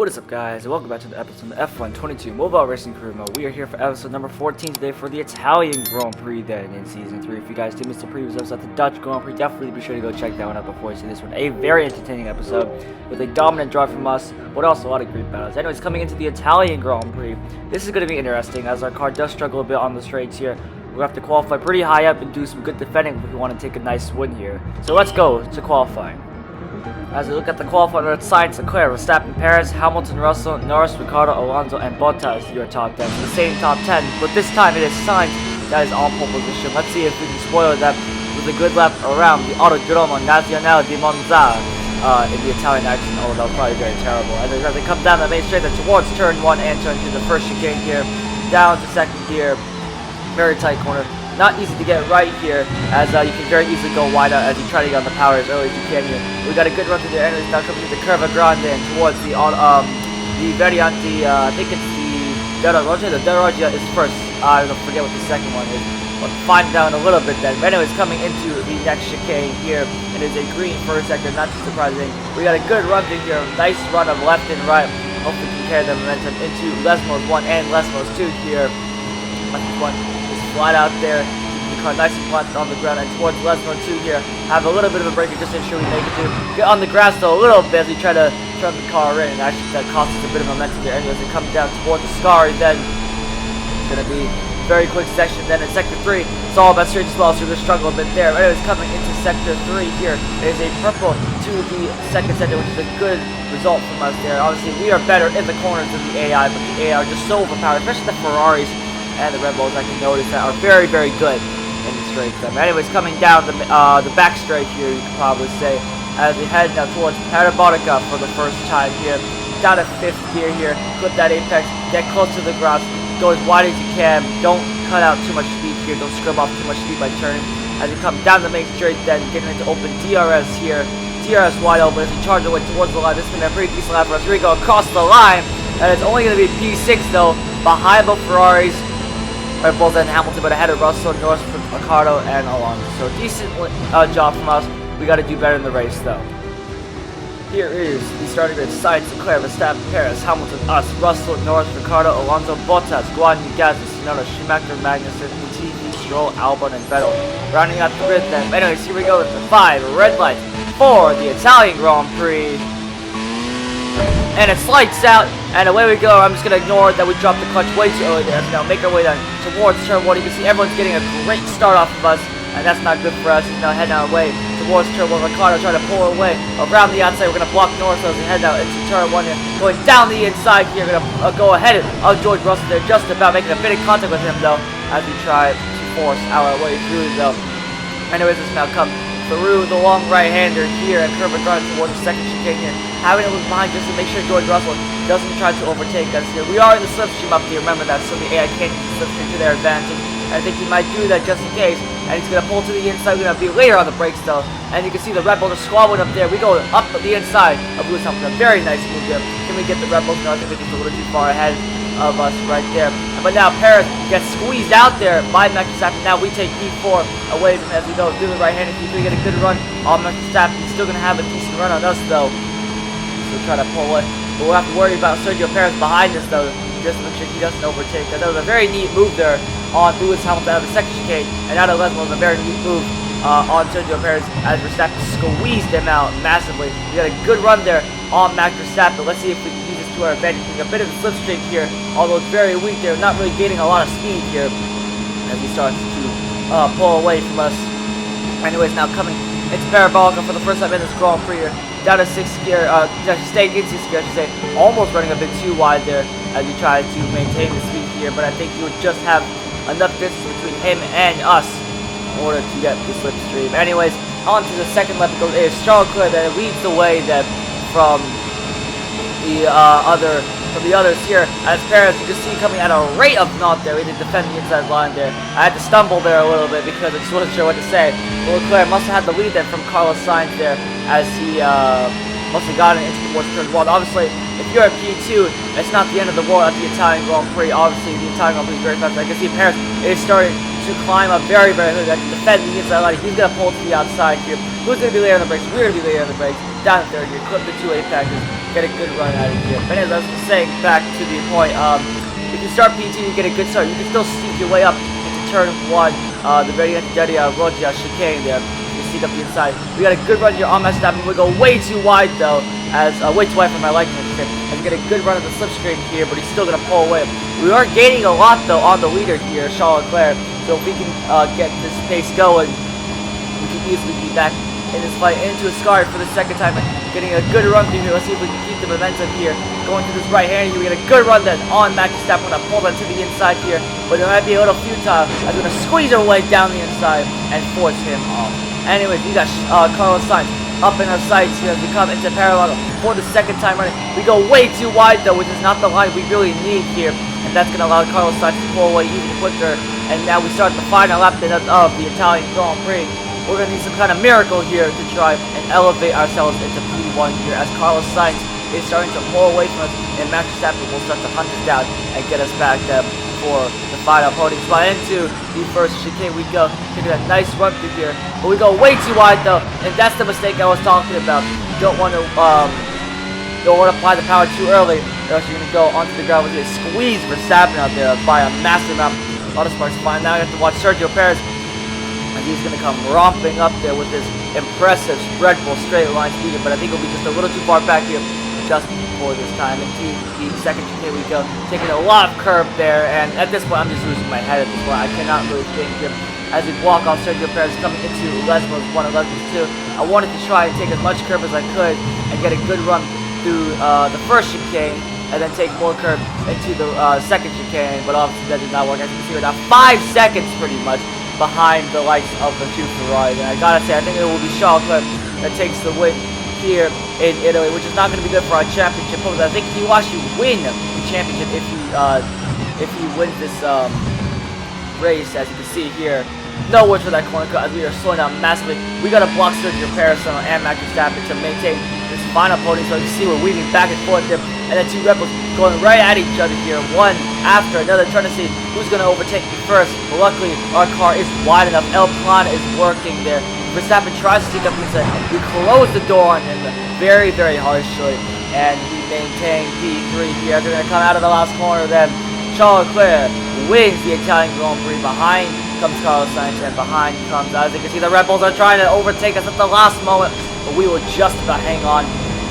What is up, guys, and welcome back to the episode of the F1 22 Mobile Racing Career Mode. We are here for episode number 14 today for the Italian Grand Prix then in Season 3. If you guys did miss the previous episode, the Dutch Grand Prix, definitely be sure to go check that one out before you see this one. A very entertaining episode with a dominant drive from us, but also a lot of great battles. Anyways, coming into the Italian Grand Prix, this is going to be interesting as our car does struggle a bit on the straights here. We're going to have to qualify pretty high up and do some good defending if we want to take a nice win here. So let's go to qualifying. As we look at the qualifier on Charles Leclerc, Verstappen, Perez, Hamilton, Russell, Norris, Ricciardo, Alonso, and Bottas, your top 10. So the same top 10, but this time it is Sainz that is on pole position. Let's see if we can spoil that with a good lap around the Autodromo Nazionale di Monza in the Italian accent, although that was probably very terrible. And as they come down the main straight towards turn 1 and turn 2, the first chicane here, down to second gear, very tight corner. Not easy to get right here, as you can very easily go wide out as you try to get on the power as early as you can here. We got a good run through there, anyways, now coming to the Curva Grande and towards the Variante, I think it's the Della Roggia. The Della Roggia is first, I don't forget what the second one is. We'll find out in a little bit then. But anyways, coming into the next chicane here, it is a green first sector, not too surprising. We got a good run through here, nice run of left and right. Hopefully we can carry the momentum into Lesmo's 1 and Lesmo's 2 here. Lesmo's 1 flat out there, the car nice and flat on the ground, and towards Lesmo 2 here, have a little bit of a break just to ensure we make it to get on the grass though a little bit as we try to turn the car in, and actually that costs us a bit of momentum there. Anyways, it comes down towards the Scari, then it's going to be a very quick section. Then in sector 3, it's all about straight as well, so we're going to struggle a bit there. But anyways, coming into sector 3 here, it is a purple to the second sector, which is a good result from us there. Obviously, we are better in the corners than the AI, but the AI are just so overpowered, especially the Ferraris and the Red Bulls, I can notice that are very, very good in the straight. Anyways, coming down the back straight here, you could probably say, as we head now towards Parabotica for the first time here. Down to 5th gear here, clip that apex, get close to the grass, go as wide as you can, don't cut out too much speed here, don't scrub off too much speed by turning. As you come down the main straight, then getting into open DRS here. DRS wide open as we charge away towards the line. This is going to be a pretty decent lap for us. Here we go across the line, and it's only going to be P6 though, behind the Ferraris, Red Bulls and Hamilton, but ahead of Russell, Norris, Ricciardo, and Alonso. So decent job from us. We got to do better in the race though. Here is the starting grid: Sainz, Leclerc, Verstappen, Perez, Hamilton, us, Russell, Norris, Ricciardo, Alonso, Bottas, Guanyu, Gasly, Tsunoda, Schumacher, Magnussen, Latifi, Stroll, Albon, and Vettel. Rounding out the grid then. Anyways, here we go with the 5 red lights for the Italian Grand Prix. And it's lights out, and away we go. I'm just going to ignore that we dropped the clutch way too early there. So now make our way down towards turn 1. You can see everyone's getting a great start off of us, and that's not good for us. He's now heading our way towards turn 1. Ricciardo trying to pull away around the outside. We're going to block Norris as we head out into turn 1 here. Going down the inside here. We're going to go ahead of George Russell there, just about making a bit of contact with him though, as we try to force our way through though. Anyways, this now come through the long right-hander here and Curva Grande towards the second chicane here. Having to look behind just to make sure George Russell doesn't try to overtake us here. We are in the slipstream up here, remember that, so the AI can't use the slipstream to their advantage. And I think he might do that just in case. And he's going to pull to the inside. We're going to be later on the brakes though. And you can see the Red Bulls are squabbling up there. We go up the inside of Lewis Hamilton. A very nice move there. Can we get the Red Bulls? No, I think it's a little too far ahead of us right there. But now Perez gets squeezed out there by Max Verstappen. Now we take P4 away from him as we go through the right-handed P3. Get a good run on Max Verstappen. He's still going to have a decent run on us though. So try to pull it. But we'll have to worry about Sergio Perez behind us though, just to make sure he doesn't overtake us. That was a very neat move there on Lewis Hamilton out of the second chicane. And out of Lesmo was a very neat move on Sergio Perez as Verstappen squeezed him out massively. We got a good run there on Max Verstappen. Let's see if we can use this to our advantage. A bit of a slipstream here, although it's very weak there, not really gaining a lot of speed here as he starts to pull away from us. Anyways, now coming into Parabolica for the first time in this Grand Prix here, down to 6th gear, staying in 6th gear I should say, almost running a bit too wide there as we try to maintain the speed here, but I think he would just have enough distance between him and us in order to get the slipstream. Anyways, on to the second lap goes. It's Charles Leclerc that leads the way then from the others here. As Perez, you can see coming at a rate of naught there. He did defend the inside line there. I had to stumble there a little bit because I just wasn't sure what to say. But Leclerc must have had the lead then from Carlos Sainz there as he must have gotten into towards turn 1. Obviously, if you're at P2, it's not the end of the world at the Italian Grand Prix. Obviously, the Italian Grand Prix is very fast. I can see Perez is starting to climb up very, very quickly. Defend the inside line. He's going to pull to the outside here. Who's going to be later on the brakes? We're going to be later on the brakes. Down third here. Clip the two apexes. Get a good run out of here. But as I was saying, back to the point, if you start P2, you get a good start. You can still sneak your way up into turn 1, the very Rogia chicane there. You sneak up the inside. We got a good run here on Verstappen. We go way too wide though, as way too wide for my liking. And we get a good run of the slipstream here, but he's still gonna pull away. We are gaining a lot though on the leader here, Charles Leclerc. So if we can get this pace going, we can easily be back in this fight into a scar for the second time. Getting a good run through here. Let's see if we can keep the momentum here. Going to this right hand here, we get a good run then on Max Verstappen. We're gonna pull them to the inside here, but it might be a little futile as we're gonna squeeze our way down the inside and force him off. Anyways, we got Carlos Sainz up in our sights here as we come into parallel for the second time running. We go way too wide though, which is not the line we really need here, and that's gonna allow Carlos Sainz to pull away even quicker. And now we start the final lap of the Italian Grand Prix. We're gonna need some kind of miracle here to try and elevate ourselves into P1 here, as Carlos Sainz is starting to pull away from us, and Max Verstappen will start to hunt us down and get us back for the final podium spot. Into the first chicane we go, taking a nice run through here, but we go way too wide though, and that's the mistake I was talking about. You don't want to apply the power too early, or else you're gonna go onto the ground with a squeeze Verstappen out there by a massive amount. A lot of sparks flying. Now you have to watch Sergio Perez, and he's going to come romping up there with his impressive Red Bull straight line speed, but I think he'll be just a little too far back here just for this time. Into the second chicane we go, taking a lot of curb there, and at this point I'm just losing my head at this point. I cannot really think here as we walk off Sergio Perez coming into Lesmo's 1 and Lesmo's 2. I wanted to try and take as much curb as I could and get a good run through the first chicane, and then take more curb into the second chicane, but obviously that did not work. As you can see, we're now 5 seconds pretty much behind the likes of the two Ferrari. And I gotta say, I think it will be Charles Leclerc that takes the win here in Italy, which is not going to be good for our championship hopes. I think he will actually win the championship if he wins this race, as you can see here. No words for that corner cut as we are slowing down massively. We got to block Sergio Perez and Max Verstappen to maintain this final podium. So you see we're weaving back and forth there, and then two Red Bulls going right at each other here, one after another, trying to see who's going to overtake me first. But luckily, our car is wide enough. El Plan is working there. Verstappen tries to sneak up inside. We close the door on him very, very harshly, and we maintain P3 here. They're going to come out of the last corner then. Charles Leclerc wins the Italian Grand Prix. Behind comes Carlos Sainz, and behind comes, as you can see, the Red Bulls are trying to overtake us at the last moment, but we will just about hang on.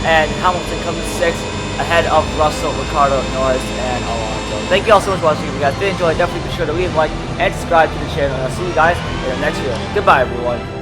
And Hamilton comes in 6th, ahead of Russell, Ricardo, Norris, and Alonso. Thank you all so much for watching. If you guys did enjoy, definitely be sure to leave a like and subscribe to the channel. And I'll see you guys in the next video. Goodbye, everyone.